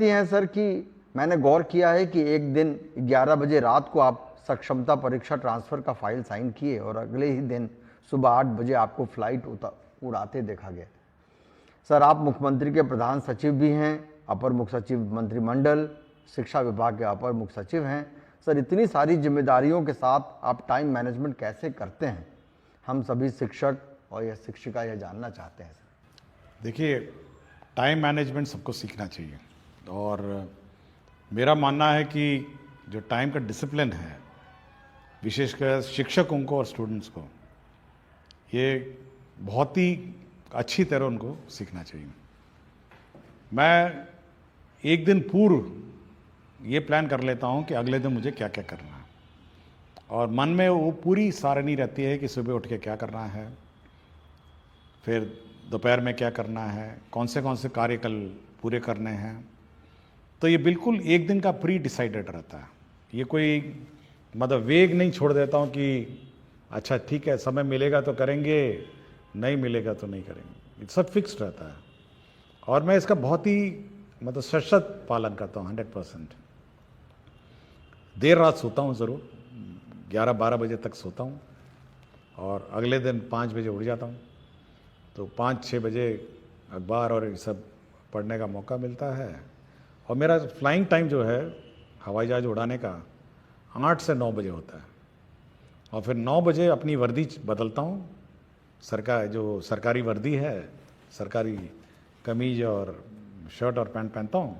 हैं सर कि मैंने गौर किया है कि एक दिन 11 बजे रात को आप सक्षमता परीक्षा ट्रांसफ़र का फाइल साइन किए और अगले ही दिन सुबह 8 बजे आपको फ्लाइट उड़ाते देखा गया। सर, आप मुख्यमंत्री के प्रधान सचिव भी हैं, अपर मुख्य सचिव मंत्रिमंडल, शिक्षा विभाग के अपर मुख्य सचिव हैं। सर, इतनी सारी जिम्मेदारियों के साथ आप टाइम मैनेजमेंट कैसे करते हैं? हम सभी शिक्षक और यह शिक्षिका यह जानना चाहते हैं सर। देखिए, टाइम मैनेजमेंट सबको सीखना चाहिए और मेरा मानना है कि जो टाइम का डिसिप्लिन है, विशेषकर शिक्षकों को और स्टूडेंट्स को, ये बहुत ही अच्छी तरह उनको सीखना चाहिए। मैं एक दिन पूर्व ये प्लान कर लेता हूँ कि अगले दिन मुझे क्या क्या करना है और मन में वो पूरी सारणी रहती है कि सुबह उठ के क्या करना है, फिर दोपहर में क्या करना है, कौन से कार्य कल पूरे करने हैं। तो ये बिल्कुल एक दिन का प्री डिसाइडेड रहता है। ये कोई मतलब वेग नहीं छोड़ देता हूँ कि अच्छा ठीक है, समय मिलेगा तो करेंगे, नहीं मिलेगा तो नहीं करेंगे। ये सब फिक्स्ड रहता है और मैं इसका बहुत ही मतलब सशक्त पालन करता हूँ 100%। देर रात सोता हूँ ज़रूर, 11-12 बजे तक सोता हूँ और अगले दिन 5 बजे उठ जाता हूँ। तो 5-6 बजे अखबार और ये सब पढ़ने का मौका मिलता है और मेरा फ्लाइंग टाइम जो है हवाई जहाज़ उड़ाने का 8 से 9 बजे होता है और फिर 9 बजे अपनी वर्दी बदलता हूँ। जो सरकारी वर्दी है, सरकारी कमीज और शर्ट और पैंट पहनता हूँ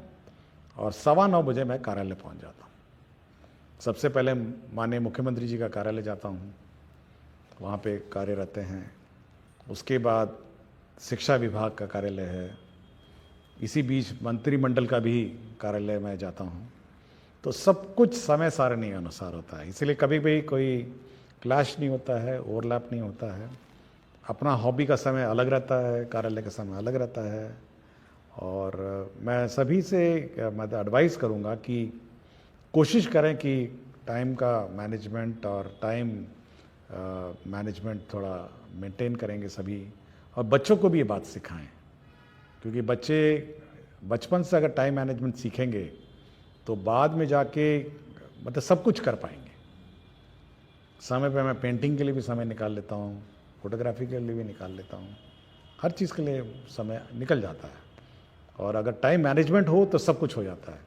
और 9:15 बजे मैं कार्यालय पहुँच जाता हूँ। सबसे पहले माननीय मुख्यमंत्री जी का कार्यालय जाता हूँ, वहाँ पे कार्य रहते हैं। उसके बाद शिक्षा विभाग का कार्यालय है, इसी बीच मंत्रिमंडल का भी कार्यालय में जाता हूँ। तो सब कुछ समय सारणी अनुसार होता है, इसलिए कभी भी कोई क्लैश नहीं होता है, ओवरलैप नहीं होता है। अपना हॉबी का समय अलग रहता है, कार्यालय का समय अलग रहता है। और मैं सभी से मैं एडवाइस करूँगा कि कोशिश करें कि टाइम का मैनेजमेंट और टाइम मैनेजमेंट थोड़ा मेंटेन करेंगे सभी, और बच्चों को भी ये बात सिखाएं, क्योंकि बच्चे बचपन से अगर टाइम मैनेजमेंट सीखेंगे तो बाद में जाके मतलब सब कुछ कर पाएंगे। समय पे मैं पेंटिंग के लिए भी समय निकाल लेता हूँ, फोटोग्राफी के लिए भी निकाल लेता हूँ, हर चीज़ के लिए समय निकल जाता है। और अगर टाइम मैनेजमेंट हो तो सब कुछ हो जाता है,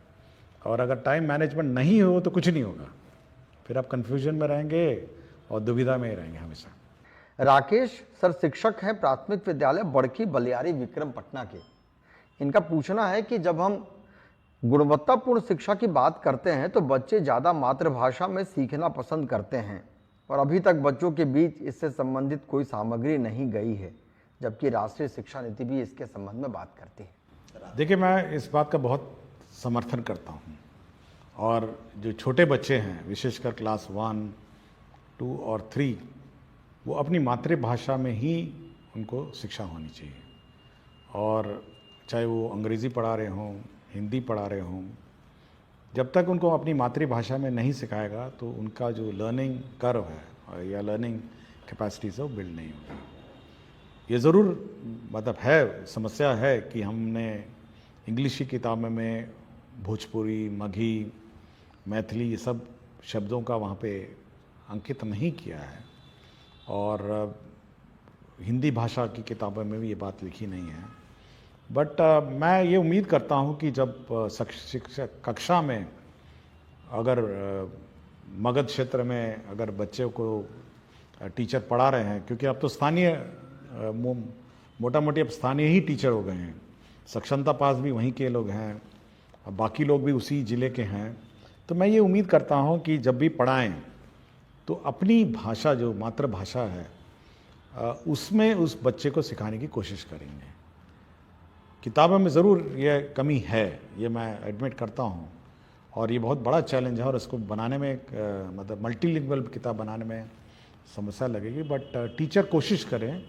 और अगर टाइम मैनेजमेंट नहीं हो तो कुछ नहीं होगा। फिर आप कन्फ्यूजन में रहेंगे और दुविधा में ही रहेंगे हमेशा। राकेश सर शिक्षक हैं प्राथमिक विद्यालय बड़की बलियारी विक्रमपटना के। इनका पूछना है कि जब हम गुणवत्तापूर्ण शिक्षा की बात करते हैं तो बच्चे ज़्यादा मातृभाषा में सीखना पसंद करते हैं और अभी तक बच्चों के बीच इससे संबंधित कोई सामग्री नहीं गई है, जबकि राष्ट्रीय शिक्षा नीति भी इसके संबंध में बात करती है। देखिए, मैं इस बात का बहुत समर्थन करता हूँ, और जो छोटे बच्चे हैं विशेषकर क्लास 1, 2 और 3, वो अपनी मातृभाषा में ही उनको शिक्षा होनी चाहिए। और चाहे वो अंग्रेज़ी पढ़ा रहे हों, हिंदी पढ़ा रहे हों, जब तक उनको अपनी मातृभाषा में नहीं सिखाएगा तो उनका जो लर्निंग कर्व है या लर्निंग कैपेसिटी से वो बिल्ड नहीं होगी। ये ज़रूर मतलब है, समस्या है कि हमने इंग्लिश की किताबों में भोजपुरी, मगही, मैथिली ये सब शब्दों का वहाँ पे अंकित नहीं किया है, और हिंदी भाषा की किताबों में भी ये बात लिखी नहीं है। बट मैं ये उम्मीद करता हूँ कि जब शिक्षक कक्षा में अगर मगध क्षेत्र में अगर बच्चे को टीचर पढ़ा रहे हैं, क्योंकि अब तो स्थानीय मोटा मोटी अब स्थानीय ही टीचर हो गए हैं, सक्षमता पास भी वहीं के लोग हैं और बाकी लोग भी उसी ज़िले के हैं, तो मैं ये उम्मीद करता हूँ कि जब भी पढ़ाएं तो अपनी भाषा जो मातृभाषा है उसमें उस बच्चे को सिखाने की कोशिश करेंगे। किताबों में ज़रूर ये कमी है, ये मैं एडमिट करता हूँ, और ये बहुत बड़ा चैलेंज है, और इसको बनाने में मतलब मल्टीलिंगुअल किताब बनाने में समस्या लगेगी। बट टीचर कोशिश करें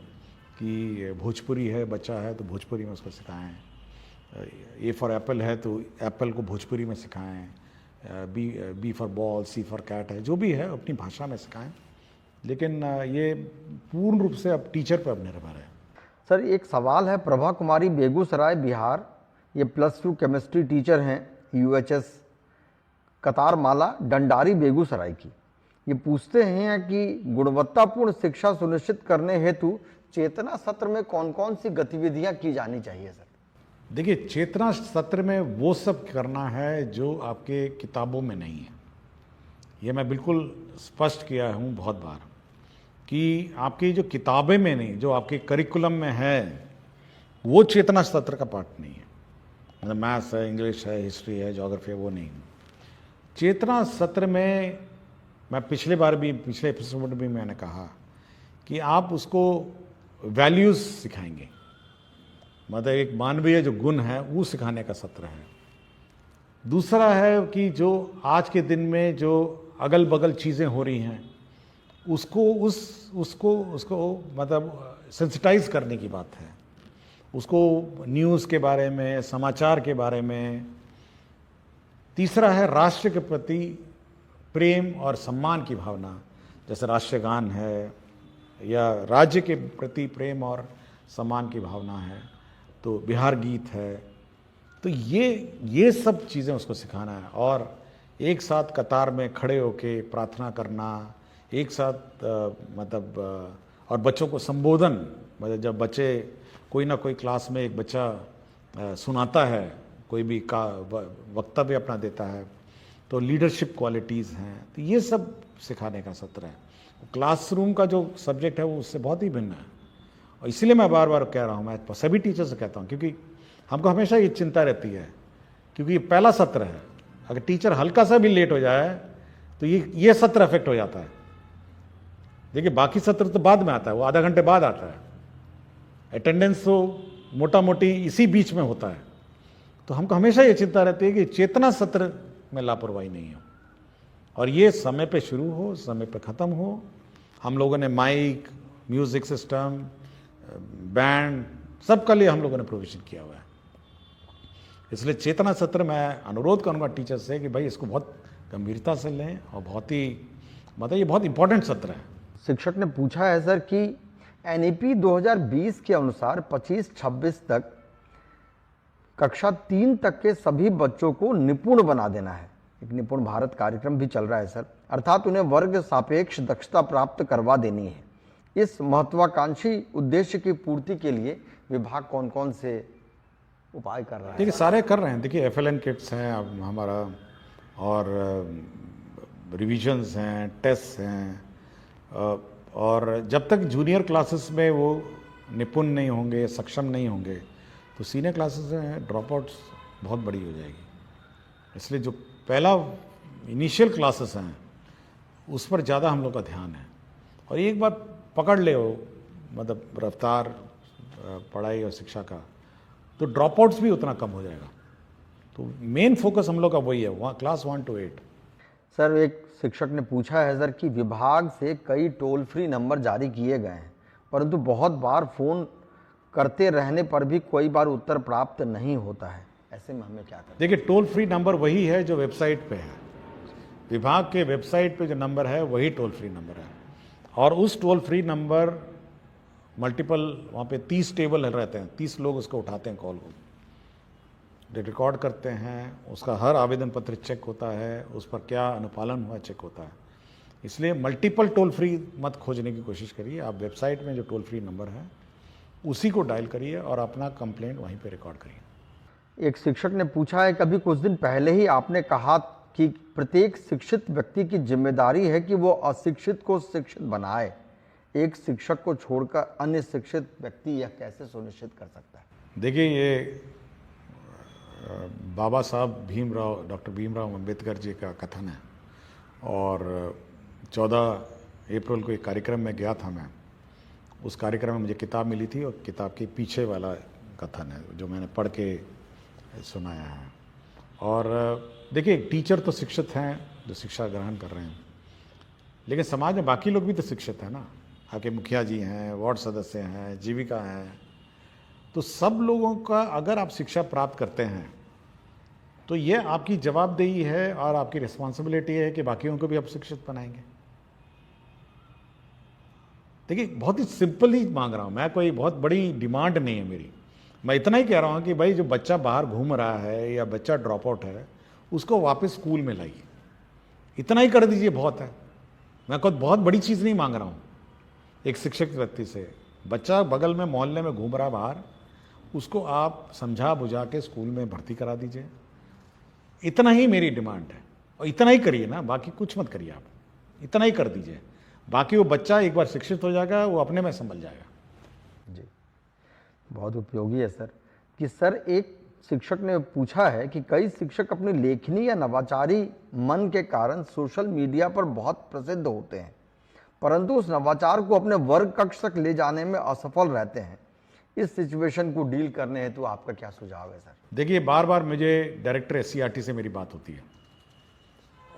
कि भोजपुरी है, बच्चा है तो भोजपुरी में उसको सिखाएं, ए फॉर एप्पल है तो एप्पल को भोजपुरी में सिखाएं, B for ball, C for cat है, जो भी है अपनी भाषा में सिखाएं। लेकिन ये पूर्ण रूप से अब टीचर पर अब निर्भर है। सर, एक सवाल है प्रभा कुमारी बेगूसराय बिहार ये +2 केमिस्ट्री टीचर हैं UHS कतार माला डंडारी बेगूसराय की। ये पूछते हैं कि गुणवत्तापूर्ण शिक्षा सुनिश्चित करने हेतु चेतना सत्र में कौन कौन सी गतिविधियां की जानी चाहिए सर? देखिए, चेतना सत्र में वो सब करना है जो आपके किताबों में नहीं है। ये मैं बिल्कुल स्पष्ट किया हूँ बहुत बार कि आपकी जो किताबें में नहीं, जो आपके करिकुलम में है, वो चेतना सत्र का पार्ट नहीं है। मतलब मैथ्स है, इंग्लिश है, हिस्ट्री है, ज्योग्राफी है, वो नहीं। चेतना सत्र में मैं पिछले एपिसोड में मैंने कहा कि आप उसको वैल्यूज़ सिखाएंगे, मतलब एक मानवीय जो गुण है वो सिखाने का सत्र है। दूसरा है कि जो आज के दिन में जो अगल बगल चीज़ें हो रही हैं उसको मतलब सेंसिटाइज करने की बात है। उसको न्यूज़ के बारे में, समाचार के बारे में। तीसरा है राष्ट्र के प्रति प्रेम और सम्मान की भावना, जैसे राष्ट्रीय गान है या राज्य के प्रति प्रेम और सम्मान की भावना है, तो बिहार गीत है। तो ये सब चीज़ें उसको सिखाना है। और एक साथ कतार में खड़े होके प्रार्थना करना, एक साथ और बच्चों को संबोधन, मतलब जब बच्चे कोई ना कोई क्लास में एक बच्चा सुनाता है, कोई भी का वक्तव्य अपना देता है, तो लीडरशिप क्वालिटीज़ हैं, तो ये सब सिखाने का सत्र है। क्लासरूम का जो सब्जेक्ट है वो उससे बहुत ही भिन्न है। और इसीलिए मैं बार बार कह रहा हूँ, मैं सभी टीचर से कहता हूँ, क्योंकि हमको हमेशा ये चिंता रहती है, क्योंकि ये पहला सत्र है। अगर टीचर हल्का सा भी लेट हो जाए तो ये सत्र अफेक्ट हो जाता है। देखिए, बाकी सत्र तो बाद में आता है, वो आधा घंटे बाद आता है। अटेंडेंस तो मोटा मोटी इसी बीच में होता है। तो हमको हमेशा ये चिंता रहती है कि चेतना सत्र में लापरवाही नहीं हो और ये समय पे शुरू हो, समय पे ख़त्म हो। हम लोगों ने माइक, म्यूज़िक सिस्टम, बैंड, सबका लिए हम लोगों ने प्रोविज़न किया हुआ है। इसलिए चेतना सत्र मैं अनुरोध करूँगा टीचर से कि भाई इसको बहुत गंभीरता से लें और बहुत ही मतलब ये बहुत इंपॉर्टेंट सत्र है। शिक्षक ने पूछा है सर कि NEP 2020 के अनुसार 25-26 तक कक्षा 3 तक के सभी बच्चों को निपुण बना देना है। एक निपुण भारत कार्यक्रम भी चल रहा है सर, अर्थात उन्हें वर्ग सापेक्ष दक्षता प्राप्त करवा देनी है। इस महत्वाकांक्षी उद्देश्य की पूर्ति के लिए विभाग कौन कौन से उपाय कर रहा है? देखिए, सारे कर रहे हैं। देखिए, FLN किट्स हैं अब हमारा, और रिविजन्स हैं, टेस्ट हैं, और जब तक जूनियर क्लासेस में वो निपुण नहीं होंगे, सक्षम नहीं होंगे, तो सीनियर क्लासेस में ड्रॉप आउट्स बहुत बड़ी हो जाएगी। इसलिए जो पहला इनिशियल क्लासेस हैं उस पर ज़्यादा हम लोग का ध्यान है। और एक बार पकड़ ले हो मतलब रफ्तार पढ़ाई और शिक्षा का, तो ड्रॉप आउट्स भी उतना कम हो जाएगा। तो मेन फोकस हम लोग का वही है, क्लास 1 to 8। सर, एक शिक्षक ने पूछा है सर कि विभाग से कई टोल फ्री नंबर जारी किए गए हैं, परंतु बहुत बार फ़ोन करते रहने पर भी कोई बार उत्तर प्राप्त नहीं होता है, ऐसे में हमें क्या करें? देखिए, टोल फ्री नंबर वही है जो वेबसाइट पे है। विभाग के वेबसाइट पे जो नंबर है वही टोल फ्री नंबर है। और उस टोल फ्री नंबर मल्टीपल, वहाँ पे 30 टेबल रहते हैं, 30 लोग उसको उठाते हैं, कॉल को रिकॉर्ड करते हैं, उसका हर आवेदन पत्र चेक होता है, उस पर क्या अनुपालन हुआ चेक होता है। इसलिए मल्टीपल टोल फ्री मत खोजने की कोशिश करिए। आप वेबसाइट में जो टोल फ्री नंबर है उसी को डायल करिए और अपना कंप्लेंट वहीं पे रिकॉर्ड करिए। एक शिक्षक ने पूछा है, कभी कुछ दिन पहले ही आपने कहा कि प्रत्येक शिक्षित व्यक्ति की जिम्मेदारी है कि वो अशिक्षित को शिक्षित बनाए। एक शिक्षक को छोड़कर अन्य शिक्षित व्यक्ति यह कैसे सुनिश्चित कर सकता है? देखिए, ये बाबा साहब भीमराव, डॉक्टर भीमराव अम्बेडकर जी का कथन है। और 14 अप्रैल को एक कार्यक्रम में गया था मैं। उस कार्यक्रम में मुझे किताब मिली थी और किताब के पीछे वाला कथन है जो मैंने पढ़ के सुनाया है। और देखिए, टीचर तो शिक्षित हैं जो शिक्षा ग्रहण कर रहे हैं, लेकिन समाज में बाकी लोग भी तो शिक्षित हैं ना। आपके मुखिया जी हैं, वार्ड सदस्य हैं, जीविका हैं, तो सब लोगों का अगर आप शिक्षा प्राप्त करते हैं तो ये आपकी जवाबदेही है और आपकी रिस्पॉन्सिबिलिटी है कि बाकियों को भी आप शिक्षित बनाएंगे। देखिए, बहुत ही सिंपल ही मांग रहा हूँ मैं, कोई बहुत बड़ी डिमांड नहीं है मेरी। मैं इतना ही कह रहा हूँ कि भाई जो बच्चा बाहर घूम रहा है या बच्चा ड्रॉप आउट है उसको वापस स्कूल में लाइए, इतना ही कर दीजिए, बहुत है। मैं खुद बहुत बड़ी चीज़ नहीं मांग रहा हूँ एक शिक्षक व्यक्ति से। बच्चा बगल में मोहल्ले में घूम रहा है बाहर, उसको आप समझा बुझा के स्कूल में भर्ती करा दीजिए, इतना ही मेरी डिमांड है। और इतना ही करिए ना, बाकी कुछ मत करिए, आप इतना ही कर दीजिए। बाकी वो बच्चा एक बार शिक्षित हो जाएगा, वो अपने में संभल जाएगा। जी, बहुत उपयोगी है सर। कि सर एक शिक्षक ने पूछा है कि कई शिक्षक अपनी लेखनी या नवाचारी मन के कारण सोशल मीडिया पर बहुत प्रसिद्ध होते हैं, परंतु उस नवाचार को अपने वर्ग कक्ष तक ले जाने में असफल रहते हैं। इस सिचुएशन को डील करने हेतु आपका क्या सुझाव है सर? देखिए, बार बार मुझे डायरेक्टर एससीईआरटी से मेरी बात होती है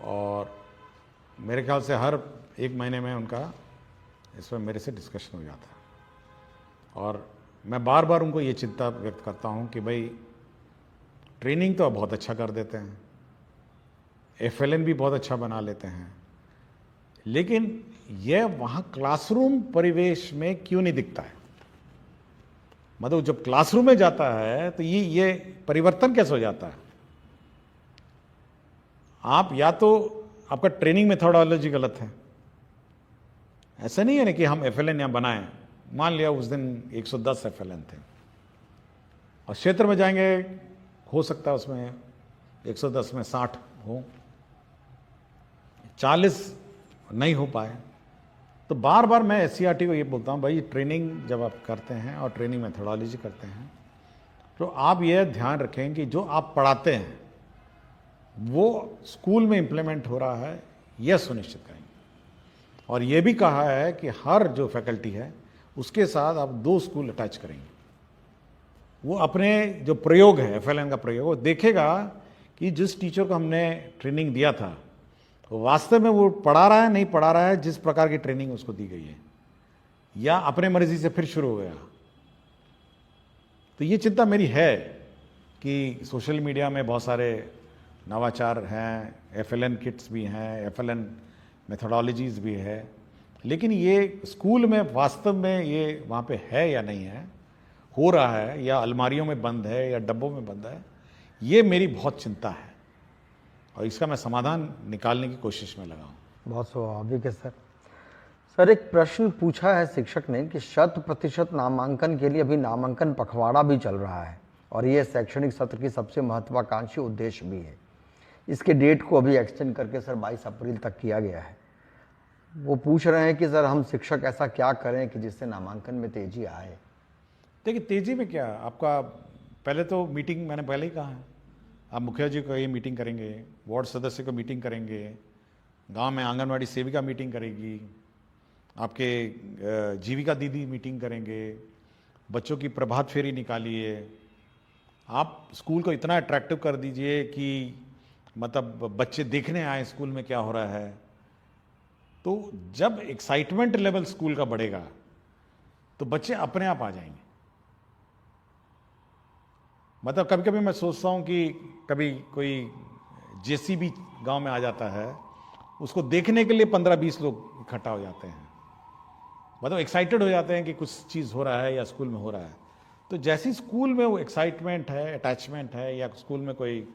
और मेरे ख्याल से हर एक महीने में उनका इसमें मेरे से डिस्कशन हो जाता है। और मैं बार बार उनको ये चिंता व्यक्त करता हूँ कि भाई ट्रेनिंग तो बहुत अच्छा कर देते हैं, एफएलएन भी बहुत अच्छा बना लेते हैं, लेकिन यह वहाँ क्लासरूम परिवेश में क्यों नहीं दिखता है? मतलब जब क्लासरूम में जाता है तो ये परिवर्तन कैसे हो जाता है? आप या तो आपका ट्रेनिंग मेथोडोलॉजी गलत है, ऐसा नहीं है ना कि हम एफएलएन यहाँ बनाएं। मान लिया उस दिन 110 एफएलएन थे और क्षेत्र में जाएंगे, हो सकता है उसमें 110 में 60 हो, 40 नहीं हो पाए। तो बार बार मैं एससीईआरटी को ये बोलता हूँ, भाई ट्रेनिंग जब आप करते हैं और ट्रेनिंग मेथोडोलॉजी करते हैं तो आप ये ध्यान रखें कि जो आप पढ़ाते हैं वो स्कूल में इम्प्लीमेंट हो रहा है, यह सुनिश्चित करेंगे। और ये भी कहा है कि हर जो फैकल्टी है उसके साथ आप 2 स्कूल अटैच करेंगे। वो अपने जो प्रयोग है एफएलएन का प्रयोग, वो देखेगा कि जिस टीचर को हमने ट्रेनिंग दिया था तो वास्तव में वो पढ़ा रहा है नहीं पढ़ा रहा है जिस प्रकार की ट्रेनिंग उसको दी गई है, या अपने मर्जी से फिर शुरू हो गया। तो ये चिंता मेरी है कि सोशल मीडिया में बहुत सारे नवाचार हैं, एफएलएन किट्स भी हैं, एफएलएन मेथोडोलॉजीज भी है, लेकिन ये स्कूल में वास्तव में ये वहाँ पे है या नहीं है, हो रहा है या अलमारियों में बंद है या डब्बों में बंद है, ये मेरी बहुत चिंता है और इसका मैं समाधान निकालने की कोशिश में लगा हूँ। बहुत स्वाभाविक है सर। सर एक प्रश्न पूछा है शिक्षक ने कि 100% नामांकन के लिए अभी नामांकन पखवाड़ा भी चल रहा है और ये शैक्षणिक सत्र की सबसे महत्वाकांक्षी उद्देश्य भी है। इसके डेट को अभी एक्सटेंड करके सर 22 अप्रैल तक किया गया है। वो पूछ रहे हैं कि सर हम शिक्षक ऐसा क्या करें कि जिससे नामांकन में तेजी आए? देखिए, तेजी में क्या, आपका पहले तो मीटिंग, मैंने पहले ही कहा है, आप मुखिया जी को ये मीटिंग करेंगे, वार्ड सदस्य को मीटिंग करेंगे, गांव में आंगनवाड़ी सेविका मीटिंग करेगी, आपके जीविका दीदी मीटिंग करेंगे, बच्चों की प्रभात फेरी निकालिए, आप स्कूल को इतना अट्रैक्टिव कर दीजिए कि मतलब बच्चे देखने आए स्कूल में क्या हो रहा है। तो जब एक्साइटमेंट लेवल स्कूल का बढ़ेगा तो बच्चे अपने आप आ जाएंगे। मतलब कभी कभी मैं सोचता हूँ कि कभी कोई जेसीबी गांव में आ जाता है, उसको देखने के लिए 15-20 लोग इकट्ठा हो जाते हैं, मतलब एक्साइटेड हो जाते हैं कि कुछ चीज़ हो रहा है या स्कूल में हो रहा है। तो जैसे स्कूल में वो एक्साइटमेंट है, अटैचमेंट है, या स्कूल में कोई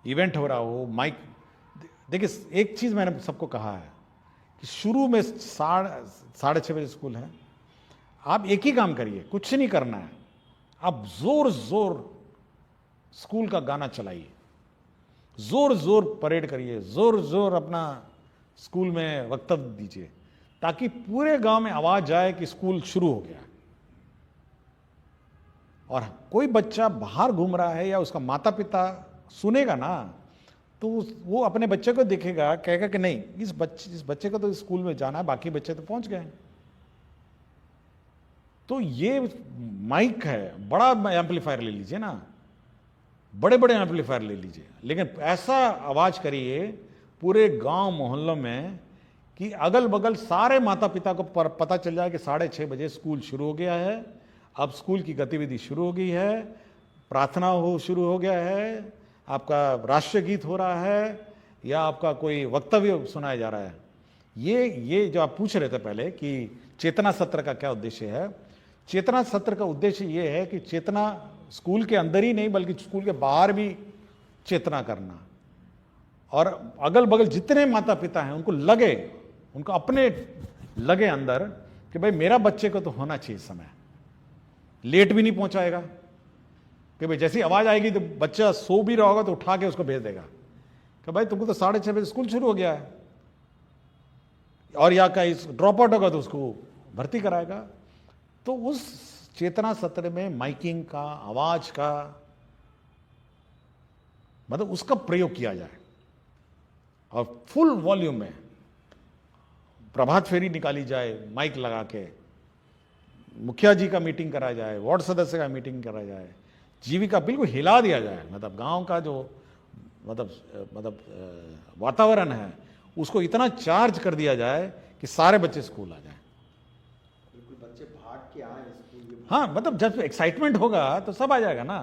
इवेंट हो रहा हो, माइक, देखिए एक चीज़ मैंने सबको कहा है कि शुरू में 6:30 बजे स्कूल है, आप एक ही काम करिए, कुछ नहीं करना है, आप जोर जोर स्कूल का गाना चलाइए, जोर जोर परेड करिए, जोर जोर अपना स्कूल में वक्तव्य दीजिए, ताकि पूरे गांव में आवाज जाए कि स्कूल शुरू हो गया। और कोई बच्चा बाहर घूम रहा है या उसका माता पिता सुनेगा ना, तो वो अपने बच्चे को देखेगा, कहेगा कि नहीं, इस बच्चे को तो स्कूल में जाना है, बाकी बच्चे तो पहुंच गए। तो ये माइक है, बड़ा एम्पलीफायर ले लीजिए ना, बड़े बड़े एम्पलीफायर ले लीजिए, लेकिन ऐसा आवाज करिए पूरे गांव मोहल्लों में कि अगल बगल सारे माता पिता को पता चल जाए कि 6:30 बजे स्कूल शुरू हो गया है, अब स्कूल की गतिविधि शुरू हो गई है, प्रार्थना शुरू हो गया है, आपका राष्ट्रीय गीत हो रहा है, या आपका कोई वक्तव्य सुनाया जा रहा है। ये जो आप पूछ रहे थे पहले कि चेतना सत्र का क्या उद्देश्य है, चेतना सत्र का उद्देश्य ये है कि चेतना स्कूल के अंदर ही नहीं बल्कि स्कूल के बाहर भी चेतना करना, और अगल बगल जितने माता पिता हैं उनको अपने लगे अंदर कि भाई मेरा बच्चे को तो होना चाहिए समय, लेट भी नहीं पहुंचाएगा, कि भाई जैसी आवाज आएगी तो बच्चा सो भी रहा होगा तो उठा के उसको भेज देगा कि भाई तुमको तो 6:30 बजे स्कूल शुरू हो गया है, और या कहीं ड्रॉप आउट होगा तो उसको भर्ती कराएगा। तो उस चेतना सत्र में माइकिंग का, आवाज का, मतलब उसका प्रयोग किया जाए और फुल वॉल्यूम में प्रभात फेरी निकाली जाए, माइक लगा के मुखिया जी का मीटिंग करा जाए, वार्ड सदस्य का मीटिंग करा जाए, जीविका बिल्कुल हिला दिया जाए, मतलब गांव का जो वातावरण है उसको इतना चार्ज कर दिया जाए कि सारे बच्चे स्कूल आ जाएं। बिल्कुल बच्चे भाग के आए स्कूल। हाँ, मतलब जब एक्साइटमेंट होगा तो सब आ जाएगा ना।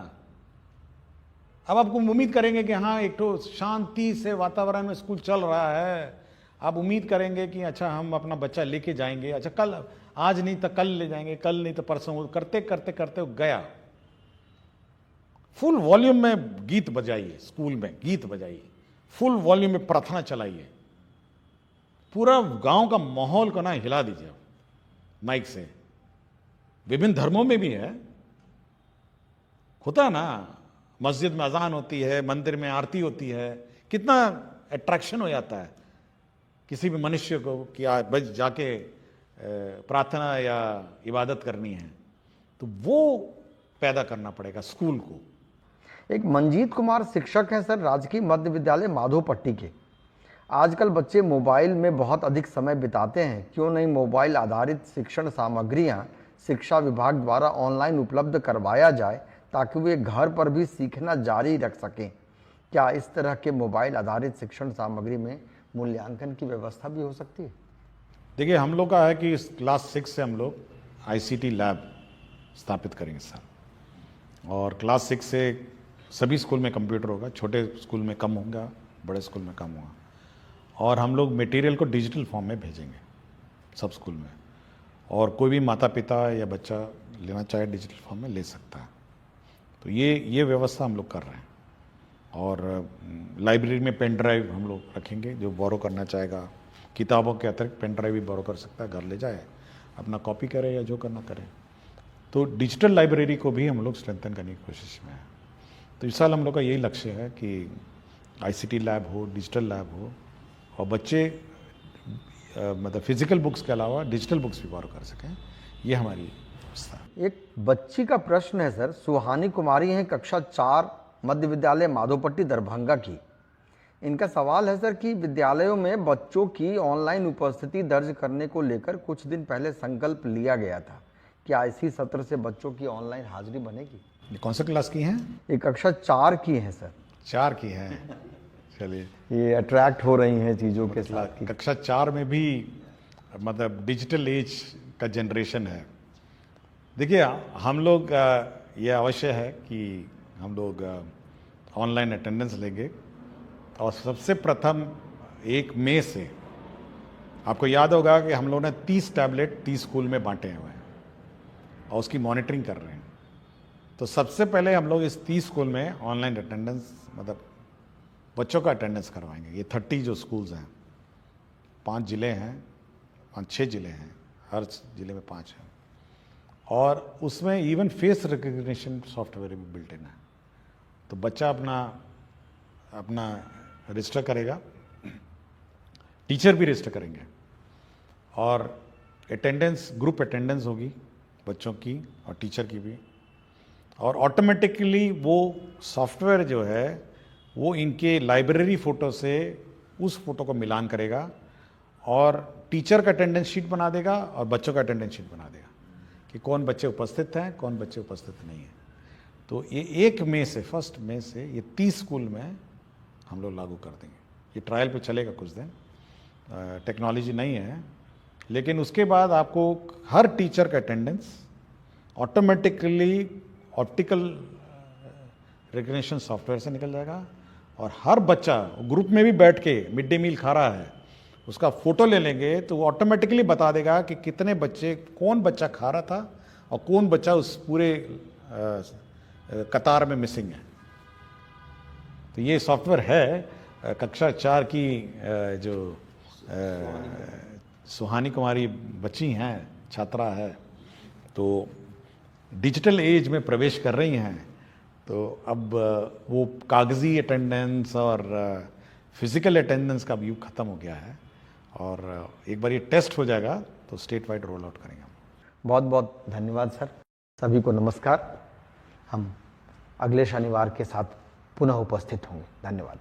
अब आपको उम्मीद करेंगे कि हाँ एक तो शांति से वातावरण में स्कूल चल रहा है, आप उम्मीद करेंगे कि अच्छा हम अपना बच्चा लेके जाएंगे, अच्छा कल, आज नहीं तो कल ले जाएंगे, कल नहीं तो परसों, करते करते करते गया। फुल वॉल्यूम में गीत बजाइए, स्कूल में गीत बजाइए, फुल वॉल्यूम में प्रार्थना चलाइए, पूरा गांव का माहौल को ना हिला दीजिए माइक से। विभिन्न धर्मों में भी है, होता है ना, मस्जिद में अजान होती है, मंदिर में आरती होती है, कितना अट्रैक्शन हो जाता है किसी भी मनुष्य को कि बस जाके प्रार्थना या इबादत करनी है, तो वो पैदा करना पड़ेगा स्कूल को। एक मंजीत कुमार शिक्षक हैं सर, राजकीय मध्य विद्यालय माधोपट्टी के। आजकल बच्चे मोबाइल में बहुत अधिक समय बिताते हैं, क्यों नहीं मोबाइल आधारित शिक्षण सामग्रियां शिक्षा विभाग द्वारा ऑनलाइन उपलब्ध करवाया जाए ताकि वे घर पर भी सीखना जारी रख सकें। क्या इस तरह के मोबाइल आधारित शिक्षण सामग्री में मूल्यांकन की व्यवस्था भी हो सकती है? देखिए, हम लोग का है कि इस क्लास 6 से हम लोग ICT लैब स्थापित करेंगे सर, और क्लास 6 से सभी स्कूल में कंप्यूटर होगा, छोटे स्कूल में कम होगा, बड़े स्कूल में कम होगा, और हम लोग मटेरियल को डिजिटल फॉर्म में भेजेंगे सब स्कूल में, और कोई भी माता पिता या बच्चा लेना चाहे डिजिटल फॉर्म में ले सकता है। तो ये व्यवस्था हम लोग कर रहे हैं, और लाइब्रेरी में पेन ड्राइव हम लोग रखेंगे, जो बोरो करना चाहेगा किताबों के अतिरिक्त पेन ड्राइव भी बोरो कर सकता है, घर ले जाए अपना कॉपी करे या जो करना करे। तो डिजिटल लाइब्रेरी को भी हम लोग स्ट्रेंथन करने की कोशिश में है। तो इस साल हम लोग का यही लक्ष्य है कि ICT लैब हो, डिजिटल लैब हो, और बच्चे मतलब फिजिकल बुक्स के अलावा डिजिटल बुक्स भी बोरो कर सकें, ये हमारी व्यवस्था है। एक बच्ची का प्रश्न है सर, सुहानी कुमारी हैं, कक्षा 4 मध्य विद्यालय माधोपट्टी दरभंगा की। इनका सवाल है सर कि विद्यालयों में बच्चों की ऑनलाइन उपस्थिति दर्ज करने को लेकर कुछ दिन पहले संकल्प लिया गया था, क्या इसी सत्र से बच्चों की ऑनलाइन हाजिरी बनेगी? ये कौन सा क्लास की हैं? ये कक्षा 4 की है सर। 4 की हैं, चलिए, ये अट्रैक्ट हो रही हैं चीज़ों के साथ की। कक्षा 4 में भी मतलब डिजिटल एज का जनरेशन है। देखिए, हम लोग ये अवश्य है कि हम लोग ऑनलाइन अटेंडेंस लेंगे, और सबसे प्रथम 1 मई से आपको याद होगा कि हम लोगों ने 30 टैबलेट 30 स्कूल में बांटे हुए हैं और उसकी मॉनिटरिंग कर रहे हैं। तो सबसे पहले हम लोग इस 30 स्कूल में ऑनलाइन अटेंडेंस, मतलब बच्चों का अटेंडेंस करवाएंगे। ये 30 जो स्कूल्स हैं, 5 जिले हैं, 5-6 जिले हैं, हर जिले में 5 हैं, और उसमें इवन फेस रिकग्निशन सॉफ्टवेयर भी बिल्ट इन है। तो बच्चा अपना रजिस्टर करेगा, टीचर भी रजिस्टर करेंगे, और अटेंडेंस, ग्रुप अटेंडेंस होगी बच्चों की और टीचर की भी, और ऑटोमेटिकली वो सॉफ्टवेयर जो है वो इनके लाइब्रेरी फ़ोटो से उस फोटो को मिलान करेगा, और टीचर का अटेंडेंस शीट बना देगा और बच्चों का अटेंडेंस शीट बना देगा कि कौन बच्चे उपस्थित हैं, कौन बच्चे उपस्थित नहीं हैं। तो ये 1 मई से, 1 मई से ये 30 स्कूल में हम लोग लागू कर देंगे। ये ट्रायल पे चलेगा कुछ दिन, टेक्नोलॉजी नहीं है, लेकिन उसके बाद आपको हर टीचर का attendance automatically optical recognition software से निकल जाएगा, और हर बच्चा ग्रुप में भी बैठ के मिड डे मील खा रहा है, उसका फोटो ले लेंगे तो वो ऑटोमेटिकली बता देगा कि कितने बच्चे, कौन बच्चा खा रहा था और कौन बच्चा उस पूरे कतार में मिसिंग हैं। तो ये सॉफ्टवेयर है। कक्षा 4 की जो सुहानी कुमारी बच्ची हैं, छात्रा है, तो डिजिटल एज में प्रवेश कर रही हैं। तो अब वो कागज़ी अटेंडेंस और फिज़िकल अटेंडेंस का भी युग ख़त्म हो गया है, और एक बार ये टेस्ट हो जाएगा तो स्टेट वाइड रोल आउट करेंगे हम। बहुत बहुत धन्यवाद सर। सभी को नमस्कार। हम अगले शनिवार के साथ पुनः उपस्थित होंगे। धन्यवाद।